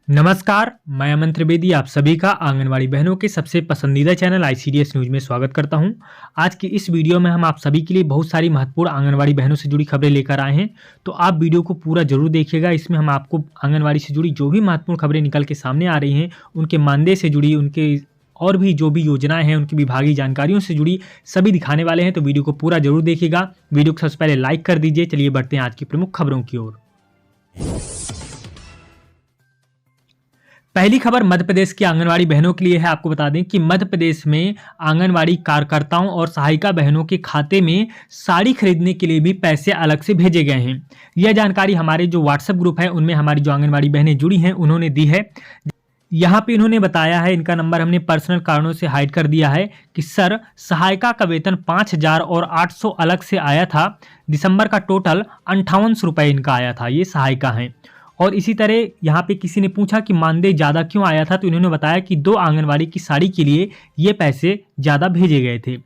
नमस्कार, मैं अमन त्रिवेदी आप सभी का आंगनवाड़ी बहनों के सबसे पसंदीदा चैनल आईसीडीएस न्यूज़ में स्वागत करता हूं। आज की इस वीडियो में हम आप सभी के लिए बहुत सारी महत्वपूर्ण आंगनवाड़ी बहनों से जुड़ी खबरें लेकर आए हैं, तो आप वीडियो को पूरा जरूर देखिएगा। इसमें हम आपको आंगनवाड़ी से जुड़ी जो भी महत्वपूर्ण खबरें निकल के सामने आ रही हैं, उनके मानदेय से जुड़ी, उनके और भी जो भी योजनाएं हैं, उनकी विभागीय जानकारियों से जुड़ी सभी दिखाने वाले हैं, तो वीडियो को पूरा जरूर देखिएगा। वीडियो को सबसे पहले लाइक कर दीजिए। चलिए बढ़ते हैं आज की प्रमुख खबरों की ओर। पहली खबर मध्य प्रदेश की आंगनवाड़ी बहनों के लिए है। आपको बता दें कि मध्य प्रदेश में आंगनवाड़ी कार्यकर्ताओं और सहायिका बहनों के खाते में साड़ी खरीदने के लिए भी पैसे अलग से भेजे गए हैं। यह जानकारी हमारे जो व्हाट्सएप ग्रुप है उनमें हमारी जो आंगनवाड़ी बहनें जुड़ी हैं उन्होंने दी है। यहाँ पे इन्होंने बताया है, इनका नंबर हमने पर्सनल कारणों से हाइड कर दिया है, कि सर सहायिका का वेतन 5,000 और 800 अलग से आया था। दिसंबर का टोटल 58 रुपये इनका आया था। ये सहायिका हैं। और इसी तरह यहाँ पे किसी ने पूछा कि मानदेय ज़्यादा क्यों आया था, तो इन्होंने बताया कि 2 आंगनवाड़ी की साड़ी के लिए ये पैसे ज़्यादा भेजे गए थे।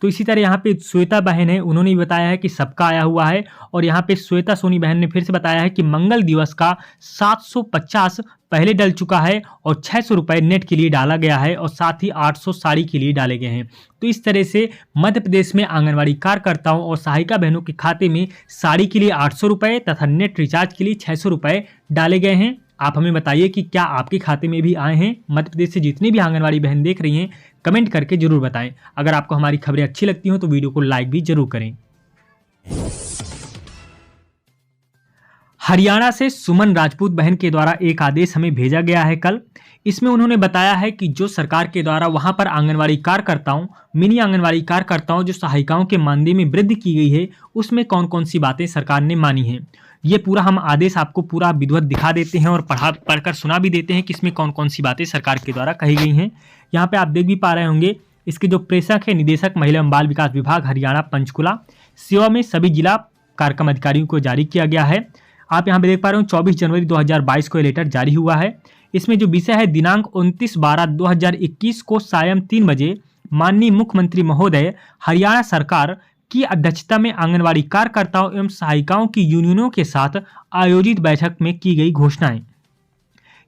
तो इसी तरह यहाँ पे श्वेता बहन है, उन्होंने भी बताया है कि सबका आया हुआ है। और यहाँ पे श्वेता सोनी बहन ने फिर से बताया है कि मंगल दिवस का 750 पहले डल चुका है और 600 रुपये नेट के लिए डाला गया है और साथ ही 800 साड़ी के लिए डाले गए हैं। तो इस तरह से मध्य प्रदेश में आंगनवाड़ी कार्यकर्ताओं और सहायिका बहनों के खाते में साड़ी के लिए 800 रुपये तथा नेट रिचार्ज के लिए 600 रुपये डाले गए हैं। आप हमें बताइए कि क्या आपके खाते में भी आए हैं। मध्य प्रदेश से जितनी भी आंगनवाड़ी बहन देख रही हैं कमेंट करके जरूर बताएं। अगर आपको हमारी खबरें अच्छी लगती हो तो वीडियो को लाइक भी जरूर करें। हरियाणा से सुमन राजपूत बहन के द्वारा एक आदेश हमें भेजा गया है कल। इसमें उन्होंने बताया है कि जो सरकार के द्वारा वहां पर आंगनवाड़ी कार्यकर्ताओं, मिनी आंगनवाड़ी कार्यकर्ताओं, जो सहायिकाओं के मानदेय में वृद्धि की गई है, उसमें कौन कौन सी बातें सरकार ने मानी हैं। ये पूरा हम आदेश आपको पूरा विधिवत दिखा देते हैं और पढ़कर सुना भी देते हैं कि इसमें कौन कौन सी बातें सरकार के द्वारा कही गई हैं। यहाँ पे आप देख भी पा रहे होंगे, इसके जो प्रेषक है निदेशक महिला एवं बाल विकास विभाग हरियाणा पंचकुला सेवा में सभी जिला कार्यक्रम अधिकारियों को जारी किया गया है। आप यहाँ पे देख पा रहे हो 24 जनवरी 2022 को ये लेटर जारी हुआ है। इसमें जो विषय है, दिनांक 29/12/2021 को सायं 3 बजे माननीय मुख्यमंत्री महोदय हरियाणा सरकार की अध्यक्षता में आंगनवाड़ी कार्यकर्ताओं एवं सहायिकाओं की यूनियनों के साथ आयोजित बैठक में की गई घोषणाएं।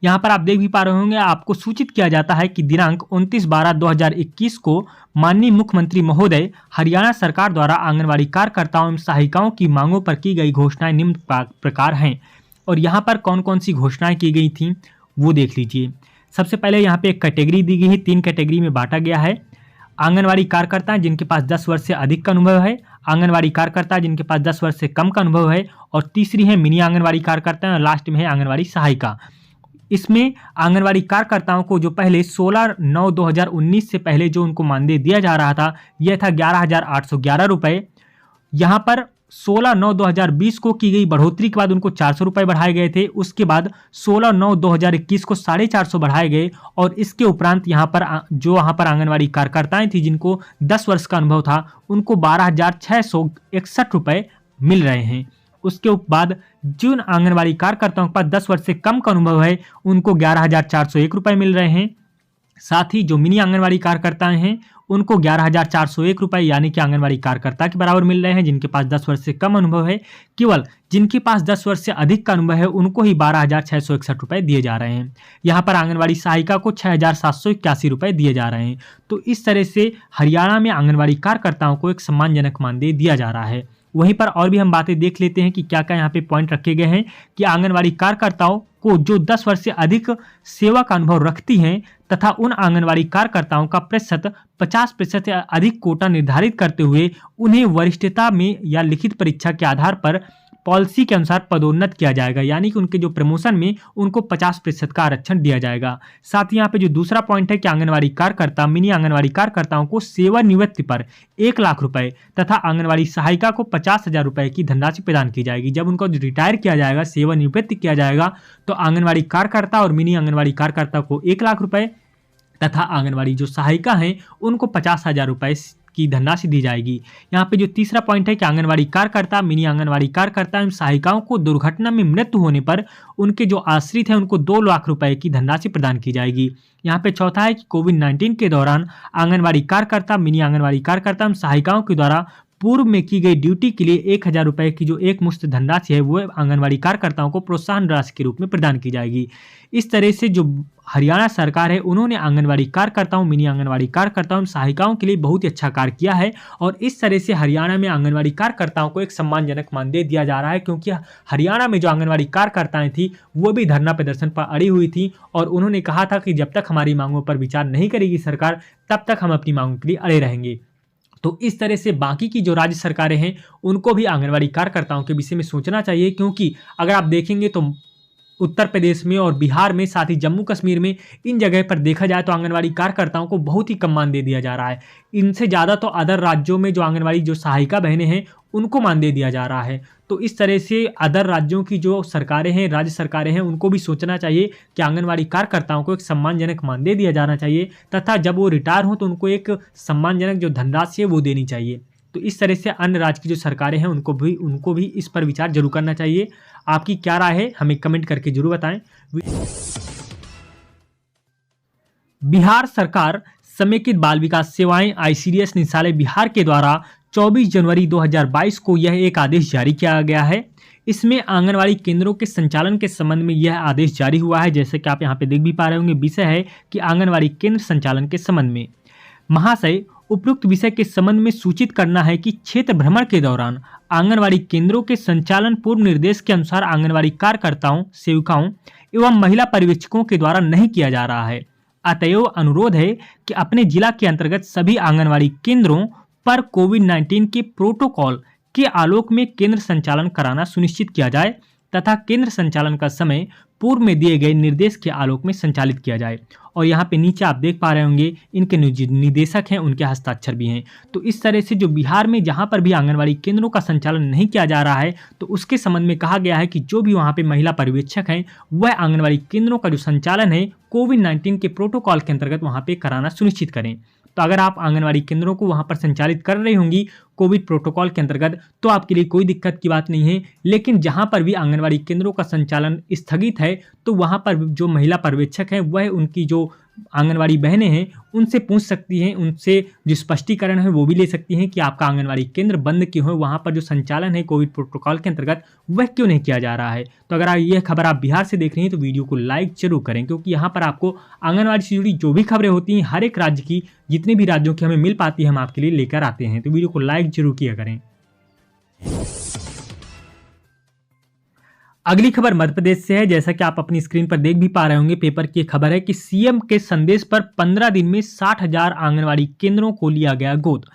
यहाँ पर आप देख भी पा रहे होंगे, आपको सूचित किया जाता है कि दिनांक 29/12/2021 को माननीय मुख्यमंत्री महोदय हरियाणा सरकार द्वारा आंगनवाड़ी कार्यकर्ताओं एवं सहायिकाओं की मांगों पर की गई घोषणाएं निम्न प्रकार हैं। और यहाँ पर कौन कौन सी घोषणाएं की गई थी वो देख लीजिए। सबसे पहले यहाँ पे एक कैटेगरी दी गई है, 3 कैटेगरी में बांटा गया है। आंगनवाड़ी कार्यकर्ता जिनके पास 10 वर्ष से अधिक का अनुभव है, आंगनवाड़ी कार्यकर्ता जिनके पास 10 वर्ष से कम का अनुभव है, और तीसरी है मिनी आंगनवाड़ी कार्यकर्ता, और लास्ट में है आंगनवाड़ी सहायिका। इसमें आंगनवाड़ी कार्यकर्ताओं को जो पहले 16/9/2019 से पहले जो उनको मानदेय दिया जा रहा था, यह था 11,811 रुपये। यहाँ पर 16/9/2020 को की गई बढ़ोतरी के बाद उनको 400 रुपये बढ़ाए गए थे। उसके बाद 16/9/2021 को 450 बढ़ाए गए। और इसके उपरांत यहाँ पर आंगनवाड़ी कार्यकर्ताएं थी जिनको 10 वर्ष का अनुभव था, उनको 12,661 रुपये मिल रहे हैं। उसके बाद जिन आंगनवाड़ी कार्यकर्ताओं के पास 10 वर्ष से कम का अनुभव है, उनको 11,401 रुपये मिल रहे हैं। साथ ही जो मिनी आंगनवाड़ी कार्यकर्ताएं हैं उनको 11,401 रुपये यानी कि आंगनवाड़ी कार्यकर्ता के बराबर मिल रहे हैं, जिनके पास 10 वर्ष से कम अनुभव है। केवल जिनके पास 10 वर्ष से अधिक का अनुभव है उनको ही 12,661 रुपये दिए जा रहे हैं। यहाँ पर आंगनवाड़ी सहायिका को 6,781 रुपये दिए जा रहे हैं। तो इस तरह से हरियाणा में आंगनवाड़ी कार्यकर्ताओं को एक सम्मानजनक मानदेय दिया जा रहा है। वहीं पर और भी हम बातें देख लेते हैं कि क्या क्या यहाँ पे पॉइंट रखे गए हैं, कि आंगनवाड़ी कार्यकर्ताओं को जो 10 वर्ष से अधिक सेवा का अनुभव रखती हैं तथा उन आंगनवाड़ी कार्यकर्ताओं का प्रतिशत 50% या अधिक कोटा निर्धारित करते हुए उन्हें वरिष्ठता में या लिखित परीक्षा के आधार पर पॉलिसी के अनुसार पदोन्नत किया जाएगा, यानी कि उनके जो प्रमोशन में उनको 50% का आरक्षण दिया जाएगा। साथ ही यहाँ पे जो दूसरा पॉइंट है कि आंगनवाड़ी कार्यकर्ता, मिनी आंगनवाड़ी कार्यकर्ताओं को सेवानिवृत्ति पर 1 लाख रुपए तथा आंगनवाड़ी सहायिका को 50,000 रुपए की धनराशि प्रदान की जाएगी। जब उनको रिटायर किया जाएगा, सेवानिवृत्ति किया जाएगा, तो आंगनवाड़ी कार्यकर्ता और मिनी आंगनवाड़ी कार्यकर्ता को 1 लाख रुपए तथा आंगनवाड़ी जो सहायिका हैं उनको 50,000 रुपए की धनराशि दी जाएगी। यहाँ पे जो तीसरा पॉइंट है कि आंगनवाड़ी कार्यकर्ता, मिनी आंगनवाड़ी कार्यकर्ता एवं सहायिकाओं को दुर्घटना में मृत्यु होने पर उनके जो आश्रित हैं उनको 2 लाख रुपए की धनराशि प्रदान की जाएगी। यहाँ पे चौथा है कि कोविड-19 के दौरान आंगनवाड़ी कार्यकर्ता, मिनी आंगनवाड़ी कार्यकर्ता एवं सहायिकाओं के द्वारा पूर्व में की गई ड्यूटी के लिए 1000 रुपये की जो एक मुश्त धनराशि है वो आंगनवाड़ी कार्यकर्ताओं को प्रोत्साहन राशि के रूप में प्रदान की जाएगी। इस तरह से जो हरियाणा सरकार है उन्होंने आंगनवाड़ी कार्यकर्ताओं, मिनी आंगनवाड़ी कार्यकर्ताओं, सहायिकाओं के लिए बहुत ही अच्छा कार्य किया है और इस तरह से हरियाणा में आंगनवाड़ी कार्यकर्ताओं को एक सम्मानजनक मानदेय दिया जा रहा है, क्योंकि हरियाणा में जो आंगनवाड़ी कार्यकर्ताएं थी वो भी धरना प्रदर्शन पर अड़ी हुई थी और उन्होंने कहा था कि जब तक हमारी मांगों पर विचार नहीं करेगी सरकार तब तक हम अपनी मांगों के लिए अड़े रहेंगे। तो इस तरह से बाकी की जो राज्य सरकारें हैं उनको भी आंगनवाड़ी कार्यकर्ताओं के विषय में सोचना चाहिए, क्योंकि अगर आप देखेंगे तो उत्तर प्रदेश में और बिहार में, साथ ही जम्मू कश्मीर में, इन जगह पर देखा जाए तो आंगनवाड़ी कार्यकर्ताओं को बहुत ही कम मानदेय दिया जा रहा है। इनसे ज़्यादा तो अदर राज्यों में जो आंगनवाड़ी जो सहायिका बहनें हैं उनको मानदेय दिया जा रहा है। तो इस तरह से अदर राज्यों की जो सरकारें हैं, राज्य सरकारें हैं, उनको भी सोचना चाहिए कि आंगनवाड़ी कार्यकर्ताओं को एक सम्मानजनक मानदेय दिया जाना चाहिए तथा जब वो रिटायर हों तो उनको एक सम्मानजनक जो धनराशि है वो देनी चाहिए। तो इस तरह से अन्य राज्य की जो सरकारें हैं उनको भी इस पर विचार जरूर करना चाहिए। आपकी क्या राय है हमें कमेंट करके जरूर बताएं। बिहार सरकार समेकित बाल विकास सेवाएं ICDS निदेशालय बिहार के द्वारा 24 जनवरी 2022 को यह एक आदेश जारी किया गया है। इसमें आंगनवाड़ी केंद्रों के संचालन के संबंध में यह आदेश जारी हुआ है। जैसे कि आप यहाँ पे देख भी पा रहे होंगे, विषय है कि आंगनवाड़ी केंद्र संचालन के संबंध में महाशय उपयुक्त विषय के संबंध में सूचित करना है कि क्षेत्र भ्रमण के दौरान आंगनवाड़ी केंद्रों के संचालन पूर्व निर्देश के अनुसार आंगनवाड़ी कार्यकर्ताओं, सेविकाओं एवं महिला पर्यवेक्षकों के द्वारा नहीं किया जा रहा है। अतएव अनुरोध है कि अपने जिला के अंतर्गत सभी आंगनवाड़ी केंद्रों पर कोविड-19 के प्रोटोकॉल के आलोक में केंद्र संचालन कराना सुनिश्चित किया जाए तथा केंद्र संचालन का समय पूर्व में दिए गए निर्देश के आलोक में संचालित किया जाए। और यहाँ पे नीचे आप देख पा रहे होंगे इनके निदेशक हैं, उनके हस्ताक्षर भी हैं। तो इस तरह से जो बिहार में जहाँ पर भी आंगनवाड़ी केंद्रों का संचालन नहीं किया जा रहा है तो उसके संबंध में कहा गया है कि जो भी वहाँ पे महिला पर्यवेक्षक हैं वह आंगनवाड़ी केंद्रों का जो संचालन है कोविड-19 के प्रोटोकॉल के अंतर्गत वहाँ पे कराना सुनिश्चित करें। तो अगर आप आंगनवाड़ी केंद्रों को वहाँ पर संचालित कर रही होंगी कोविड प्रोटोकॉल के अंतर्गत तो आपके लिए कोई दिक्कत की बात नहीं है। लेकिन जहाँ पर भी आंगनवाड़ी केंद्रों का संचालन स्थगित है तो वहाँ पर जो महिला पर्यवेक्षक हैं वह उनकी जो आंगनवाड़ी बहनें हैं उनसे पूछ सकती हैं, उनसे जो स्पष्टीकरण है वो भी ले सकती हैं कि आपका आंगनवाड़ी केंद्र बंद क्यों है, वहाँ पर जो संचालन है कोविड प्रोटोकॉल के अंतर्गत वह क्यों नहीं किया जा रहा है। तो अगर यह खबर आप बिहार से देख रही हैं तो वीडियो को लाइक जरूर करें, क्योंकि यहाँ पर आपको आंगनवाड़ी से जुड़ी जो भी खबरें होती हैं हर एक राज्य की, जितने भी राज्यों की हमें मिल पाती है हम आपके लिए लेकर आते हैं। तो वीडियो को लाइक जरूर किया करें। अगली खबर मध्य प्रदेश से है। जैसा कि आप अपनी स्क्रीन पर देख भी पा रहे होंगे, पेपर की खबर है कि सीएम के संदेश पर 15 दिन में 60,000 आंगनवाड़ी केंद्रों को लिया गया गोद।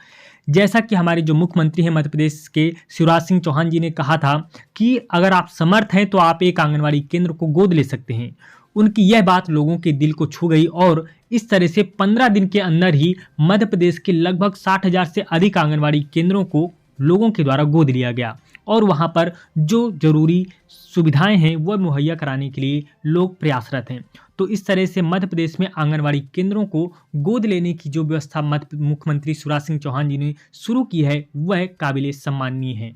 जैसा कि हमारे जो मुख्यमंत्री हैं मध्य प्रदेश के शिवराज सिंह चौहान जी ने कहा था कि अगर आप समर्थ हैं तो आप एक आंगनवाड़ी केंद्र को गोद ले सकते हैं। उनकी यह बात लोगों के दिल को छू गई और इस तरह से 15 दिन के अंदर ही मध्य प्रदेश के लगभग 60,000 से अधिक आंगनवाड़ी केंद्रों को लोगों के द्वारा गोद लिया गया और वहां पर जो जरूरी सुविधाएं हैं वह मुहैया कराने के लिए लोग प्रयासरत हैं। तो इस तरह से मध्य प्रदेश में आंगनवाड़ी केंद्रों को गोद लेने की जो व्यवस्था मुख्यमंत्री शिवराज सिंह चौहान जी ने शुरू की है वह काबिले सम्माननीय है।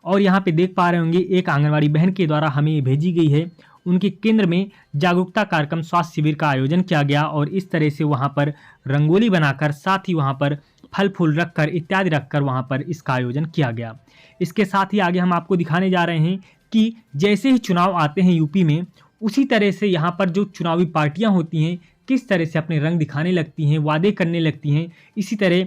और यहाँ पे देख पा रहे होंगे एक आंगनवाड़ी बहन के द्वारा हमें भेजी गई है, उनके केंद्र में जागरूकता कार्यक्रम स्वास्थ्य शिविर का आयोजन किया गया और इस तरह से वहाँ पर रंगोली बनाकर साथ ही वहाँ पर फल फूल रखकर इत्यादि रखकर वहाँ पर इसका आयोजन किया गया। इसके साथ ही आगे हम आपको दिखाने जा रहे हैं कि जैसे ही चुनाव आते हैं यूपी में, उसी तरह से यहाँ पर जो चुनावी पार्टियाँ होती हैं किस तरह से अपने रंग दिखाने लगती हैं, वादे करने लगती हैं। इसी तरह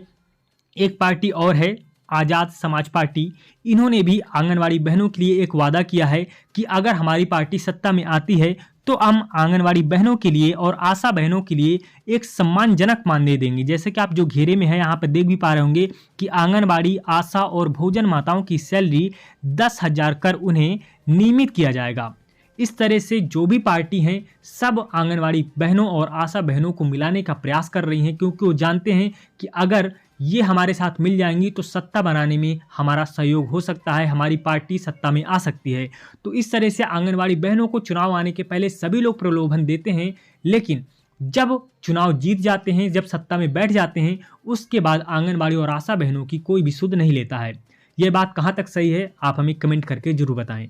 एक पार्टी और है आज़ाद समाज पार्टी, इन्होंने भी आंगनवाड़ी बहनों के लिए एक वादा किया है कि अगर हमारी पार्टी सत्ता में आती है तो हम आंगनवाड़ी बहनों के लिए और आशा बहनों के लिए एक सम्मानजनक मानदेय देंगे। जैसे कि आप जो घेरे में है यहाँ पर देख भी पा रहे होंगे कि आंगनवाड़ी, आशा और भोजन माताओं की सैलरी 10,000 कर उन्हें नियमित किया जाएगा। इस तरह से जो भी पार्टी हैं सब आंगनवाड़ी बहनों और आशा बहनों को मिलाने का प्रयास कर रही हैं, क्योंकि वो जानते हैं कि अगर ये हमारे साथ मिल जाएंगी तो सत्ता बनाने में हमारा सहयोग हो सकता है, हमारी पार्टी सत्ता में आ सकती है। तो इस तरह से आंगनवाड़ी बहनों को चुनाव आने के पहले सभी लोग प्रलोभन देते हैं, लेकिन जब चुनाव जीत जाते हैं, जब सत्ता में बैठ जाते हैं, उसके बाद आंगनवाड़ी और आशा बहनों की कोई भी सुध नहीं लेता है। ये बात कहाँ तक सही है आप हमें कमेंट करके जरूर बताएं।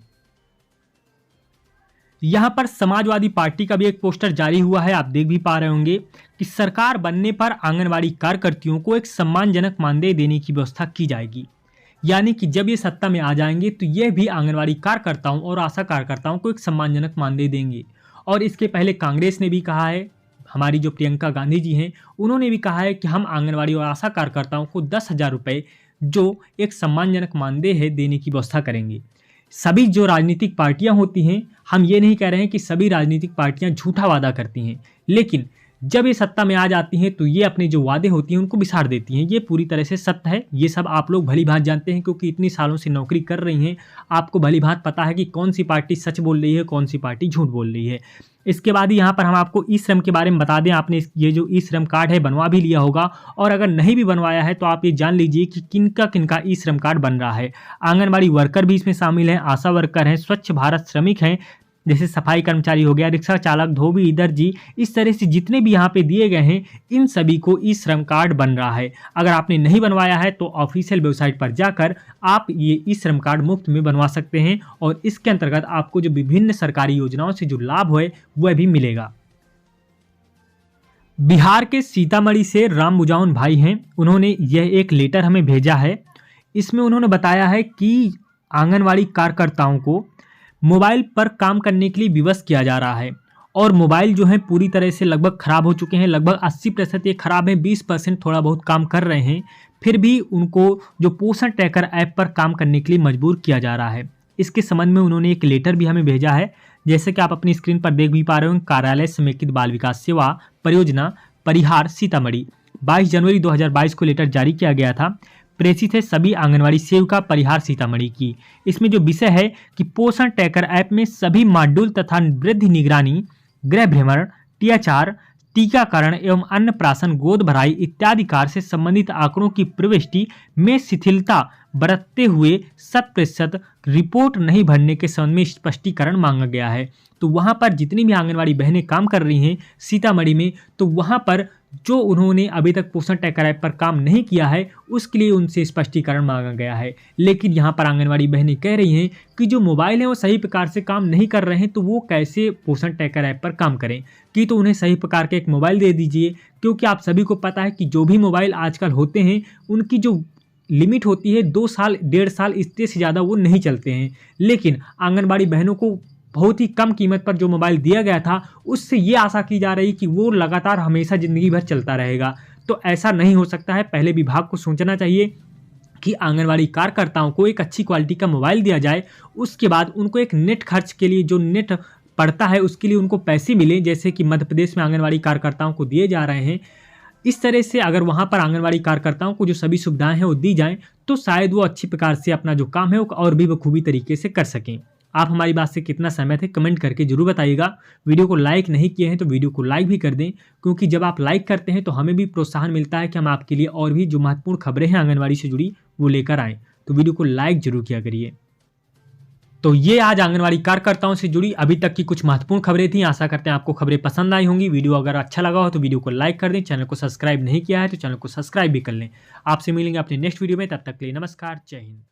यहाँ पर समाजवादी पार्टी का भी एक पोस्टर जारी हुआ है, आप देख भी पा रहे होंगे कि सरकार बनने पर आंगनवाड़ी कार्यकर्तियों को एक सम्मानजनक मानदेय देने की व्यवस्था की जाएगी। यानी कि जब ये सत्ता में आ जाएंगे तो ये भी आंगनवाड़ी कार्यकर्ताओं और आशा कार्यकर्ताओं को एक सम्मानजनक मानदेय देंगे। और इसके पहले कांग्रेस ने भी कहा है, हमारी जो प्रियंका गांधी जी हैं उन्होंने भी कहा है कि हम आंगनवाड़ी और आशा कार्यकर्ताओं को 10,000 रुपये जो एक सम्मानजनक मानदेय है देने की व्यवस्था करेंगे। सभी जो राजनीतिक पार्टियां होती हैं, हम ये नहीं कह रहे हैं कि सभी राजनीतिक पार्टियां झूठा वादा करती हैं, लेकिन जब ये सत्ता में आ जाती हैं तो ये अपने जो वादे होती हैं उनको बिसार देती हैं। ये पूरी तरह से सत्य है, ये सब आप लोग भली भांति जानते हैं क्योंकि इतनी सालों से नौकरी कर रही हैं। आपको भली भांति पता है कि कौन सी पार्टी सच बोल रही है, कौन सी पार्टी झूठ बोल रही है। इसके बाद ही यहाँ पर हम आपको ई श्रम के बारे में बता दें। आपने ये जो ई श्रम कार्ड है बनवा भी लिया होगा, और अगर नहीं भी बनवाया है तो आप ये जान लीजिए कि किनका किनका ई श्रम कार्ड बन रहा है। आंगनबाड़ी वर्कर भी इसमें शामिल हैं, आशा वर्कर हैं, स्वच्छ भारत श्रमिक हैं, जैसे सफाई कर्मचारी हो गया, रिक्शा चालक, धोबी, इधर जी, इस तरह से जितने भी यहाँ पे दिए गए हैं इन सभी को ई श्रम कार्ड बन रहा है। अगर आपने नहीं बनवाया है तो ऑफिशियल वेबसाइट पर जाकर आप ये ई श्रम कार्ड मुफ्त में बनवा सकते हैं, और इसके अंतर्गत आपको जो विभिन्न सरकारी योजनाओं से जो लाभ है वह भी मिलेगा। बिहार के सीतामढ़ी से राम बुजाउन भाई हैं, उन्होंने यह एक लेटर हमें भेजा है। इसमें उन्होंने बताया है कि आंगनवाड़ी कार्यकर्ताओं को मोबाइल पर काम करने के लिए विवश किया जा रहा है, और मोबाइल जो है पूरी तरह से लगभग ख़राब हो चुके हैं। लगभग 80% ये ख़राब है, 20% थोड़ा बहुत काम कर रहे हैं। फिर भी उनको जो पोषण ट्रैकर ऐप पर काम करने के लिए मजबूर किया जा रहा है। इसके संबंध में उन्होंने एक लेटर भी हमें भेजा है, जैसे कि आप अपनी स्क्रीन पर देख भी पा रहे हो। कार्यालय समेकित बाल विकास सेवा परियोजना परिहार सीतामढ़ी, 22 जनवरी 2022 को लेटर जारी किया गया था। प्रेषित है सभी आंगनवाड़ी सेविका परिहार सीतामढ़ी की। इसमें जो विषय है कि पोषण ट्रैकर ऐप में सभी मॉड्यूल तथा वृद्धि निगरानी, गृह भ्रमण, टीआचार, टीकाकरण एवं अन्नप्राशन, गोद भराई इत्यादि कार्य से संबंधित आंकड़ों की प्रविष्टि में शिथिलता बरतते हुए 100% रिपोर्ट नहीं भरने के संबंध में स्पष्टीकरण मांगा गया है। तो वहाँ पर जितनी भी आंगनवाड़ी बहनें काम कर रही हैं सीतामढ़ी में, तो वहाँ पर जो उन्होंने अभी तक पोषण ट्रैकर ऐप पर काम नहीं किया है उसके लिए उनसे स्पष्टीकरण मांगा गया है। लेकिन यहाँ पर आंगनवाड़ी बहनें कह रही हैं कि जो मोबाइल है वो सही प्रकार से काम नहीं कर रहे हैं, तो वो कैसे पोषण ट्रैकर ऐप पर काम करें, कि तो उन्हें सही प्रकार के एक मोबाइल दे दीजिए। क्योंकि आप सभी को पता है कि जो भी मोबाइल आजकल होते हैं उनकी जो लिमिट होती है 2 साल 1.5 साल, इससे ज़्यादा वो नहीं चलते हैं। लेकिन आंगनबाड़ी बहनों को बहुत ही कम कीमत पर जो मोबाइल दिया गया था उससे ये आशा की जा रही कि वो लगातार हमेशा ज़िंदगी भर चलता रहेगा। तो ऐसा नहीं हो सकता है। पहले विभाग को सोचना चाहिए कि आंगनवाड़ी कार्यकर्ताओं को एक अच्छी क्वालिटी का मोबाइल दिया जाए, उसके बाद उनको एक नेट खर्च के लिए जो नेट पड़ता है उसके लिए उनको पैसे मिलें, जैसे कि मध्य प्रदेश में आंगनवाड़ी कार्यकर्ताओं को दिए जा रहे हैं। इस तरह से अगर वहाँ पर आंगनवाड़ी कार्यकर्ताओं को जो सभी सुविधाएं हैं वो दी जाएं तो शायद वो अच्छी प्रकार से अपना जो काम है वो और भी बखूबी तरीके से कर सकें। आप हमारी बात से कितना सहमत है कमेंट करके जरूर बताइएगा। वीडियो को लाइक नहीं किए हैं तो वीडियो को लाइक भी कर दें, क्योंकि जब आप लाइक करते हैं तो हमें भी प्रोत्साहन मिलता है कि हम आपके लिए और भी जो महत्वपूर्ण खबरें हैं आंगनवाड़ी से जुड़ी वो लेकर आएँ। तो वीडियो को लाइक जरूर किया करिए। तो ये आज आंगनवाड़ी कार्यकर्ताओं से जुड़ी अभी तक की कुछ महत्वपूर्ण खबरें थी। आशा करते हैं आपको खबरें पसंद आई होंगी। वीडियो अगर अच्छा लगा हो तो वीडियो को लाइक कर दें। चैनल को सब्सक्राइब नहीं किया है तो चैनल को सब्सक्राइब भी कर लें। आपसे मिलेंगे अपने नेक्स्ट वीडियो में, तब तक के लिए नमस्कार, जय हिंद।